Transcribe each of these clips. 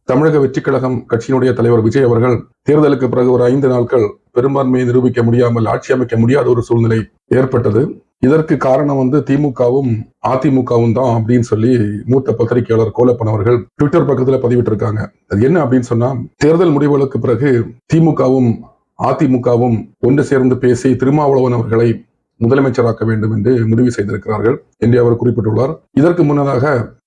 தமிழக வெற்றிக் கழகம் கட்சியினுடைய தலைவர் விஜய் அவர்கள் தேர்தலுக்கு பிறகு ஒரு 5 நாட்கள் பெரும்பான்மையை நிரூபிக்க முடியாமல் ஆட்சி அமைக்க முடியாத ஒரு சூழ்நிலை ஏற்பட்டது. இதற்கு காரணம் திமுகவும் அதிமுகவும் தான் அப்படின்னு சொல்லி மூத்த பத்திரிகையாளர் கோலப்பன் அவர்கள் ட்விட்டர் பக்கத்துல பதிவிட்டிருக்காங்க. அது என்ன அப்படின்னு சொன்னா, தேர்தல் முடிவுகளுக்கு பிறகு திமுகவும் அதிமுகவும் ஒன்று சேர்ந்து பேசி திருமாவளவன் அவர்களை முதலமைச்சராக்க வேண்டும் என்று முடிவு செய்திருக்கிறார்கள் என்று அவர் குறிப்பிட்டுள்ளார். இதற்கு முன்னதாக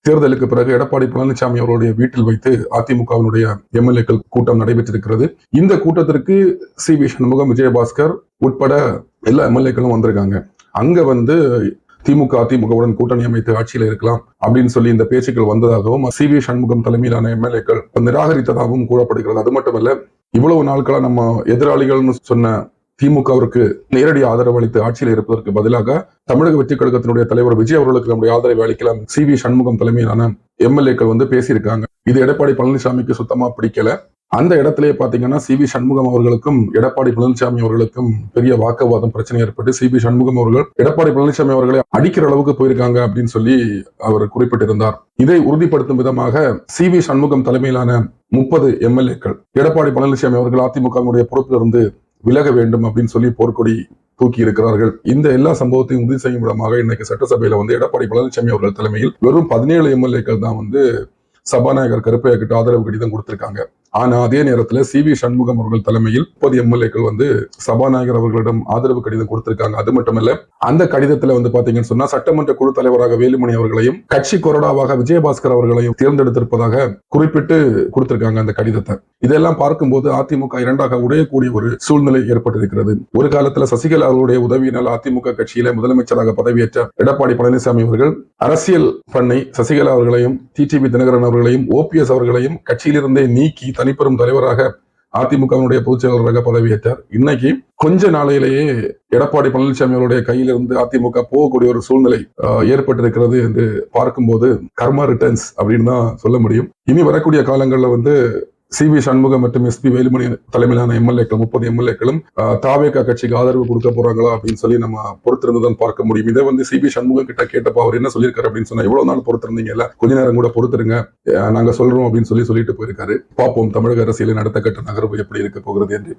தேர்தலுக்கு பிறகு எடப்பாடி பழனிசாமி அவருடைய வீட்டில் வைத்து அதிமுகவினுடைய எம்எல்ஏக்கள் கூட்டம் நடைபெற்றிருக்கிறது. இந்த கூட்டத்திற்கு சி.வி. சண்முகம், விஜயபாஸ்கர் உட்பட எல்லா எம்எல்ஏக்களும் வந்திருக்காங்க. அங்க திமுக அதிமுகவுடன் கூட்டணி அமைத்து ஆட்சியில் இருக்கலாம் அப்படின்னு சொல்லி இந்த பேச்சுக்கள் வந்ததாகவும் சி.வி. சண்முகம் தலைமையிலான எம்எல்ஏக்கள் நிராகரித்ததாகவும் கூறப்படுகிறது. அது மட்டுமல்ல, இவ்வளவு நாட்களா நம்ம எதிராளிகள்னு சொன்ன திமுகவிற்கு நேரடி ஆதரவு அளித்து ஆட்சியில் இருப்பதற்கு பதிலாக தமிழக வெற்றிக் கழகத்தினுடைய தலைவர் விஜய் அவர்களுக்கு நம்முடைய ஆதரவை அளிக்கலாம் சி.வி. சண்முகம் தலைமையிலான எம்எல்ஏக்கள் பேசியிருக்காங்க. இது எடப்பாடி பழனிசாமிக்கு சுத்தமா பிடிக்கல. அந்த இடத்திலேயே பாத்தீங்கன்னா சி.வி. சண்முகம் அவர்களுக்கும் எடப்பாடி பழனிசாமி அவர்களுக்கும் பெரிய வாக்குவாதம் பிரச்சனை ஏற்பட்டு சி.வி. சண்முகம் அவர்கள் எடப்பாடி பழனிசாமி அவர்களை அடிக்கிற அளவுக்கு போயிருக்காங்க அப்படின்னு சொல்லி அவர் குறிப்பிட்டிருந்தார். இதை உறுதிப்படுத்தும் விதமாக சி.வி. சண்முகம் தலைமையிலான 30 எம்எல்ஏக்கள் எடப்பாடி பழனிசாமி அவர்கள் அதிமுகவினுடைய பொறுப்பிலிருந்து விலக வேண்டும் அப்படின்னு சொல்லி போர்க்கொடி தூக்கி இருக்கிறார்கள். இந்த எல்லா சம்பவத்தையும் உறுதி செய்யும் விதமாக இன்னைக்கு சட்டசபையில எடப்பாடி பழனிசாமி அவர்கள் தலைமையில் வெறும் 17 எம்எல்ஏக்கள் தான் சபாநாயகர் கருப்பையா கிட்ட ஆதரவு கடிதம் கொடுத்திருக்காங்க. ஆனா அதே நேரத்துல சி.வி. சண்முகம் அவர்கள் தலைமையில் 30 எம்எல்ஏக்கள் சபாநாயகர் அவர்களிடம் ஆதரவு கடிதம் கொடுத்திருக்காங்க. அது மட்டுமல்ல, அந்த கடிதத்துல பாத்தீங்கன்னு சொன்னா சட்டமன்ற குழு தலைவராக வேலுமணி அவர்களையும் கட்சி கொறடாவாக விஜயபாஸ்கர் அவர்களையும் தேர்ந்தெடுத்திருப்பதாக குறிப்பிட்டு கொடுத்திருக்காங்க அந்த கடிதத்தை. இதெல்லாம் பார்க்கும்போது அதிமுக இரண்டாக உடையக்கூடிய ஒரு சூழ்நிலை ஏற்பட்டிருக்கிறது. ஒரு காலத்துல சசிகலா அவர்களுடைய உதவியினால் அதிமுக கட்சியில முதலமைச்சராக பதவியேற்ற எடப்பாடி பழனிசாமி அவர்கள் அரசியல் பண்ணை சசிகலா அவர்களையும் டிடிவி தினகரன் அவர்களையும் ஓபிஎஸ் அவர்களையும் கட்சியிலிருந்தே நீக்கி தனிப்பெரும் தலைவராக அதிமுகவினுடைய பொதுச் செயலாளராக பதவியேற்றார். இன்னைக்கு கொஞ்ச நாளையிலேயே எடப்பாடி பழனிசாமி அவருடைய கையிலிருந்து அதிமுக போகக்கூடிய ஒரு சூழ்நிலை ஏற்பட்டிருக்கிறது என்று பார்க்கும்போது கர்மா ரிட்டர்ன்ஸ் அப்படின்னு தான் சொல்ல முடியும். இனி வரக்கூடிய காலங்களில் சி.வி. சண்முகம் மற்றும் எஸ்.பி. வேலுமணி தலைமையிலான எம்எல்ஏக்கள் 30 எம்எல்ஏக்களும் தாவேகா கட்சிக்கு ஆதரவு கொடுக்க போறாங்களா அப்படின்னு சொல்லி நம்ம பொறுத்திருந்துதான் பார்க்க முடியும். இதை சி.வி. சண்முகம் கிட்ட கேட்டப்ப அவர் என்ன சொல்லியிருக்காரு அப்படின்னு சொன்னா, எவ்வளவு நாள் பொறுத்திருந்தீங்கல்ல, கொஞ்ச நேரம் கூட பொறுத்திருங்க, நாங்க சொல்றோம் அப்படின்னு சொல்லிட்டு போயிருக்காரு. பார்ப்போம் தமிழக அரசியலின் அடுத்த கட்ட நகர்வு எப்படி இருக்க போகிறது என்று.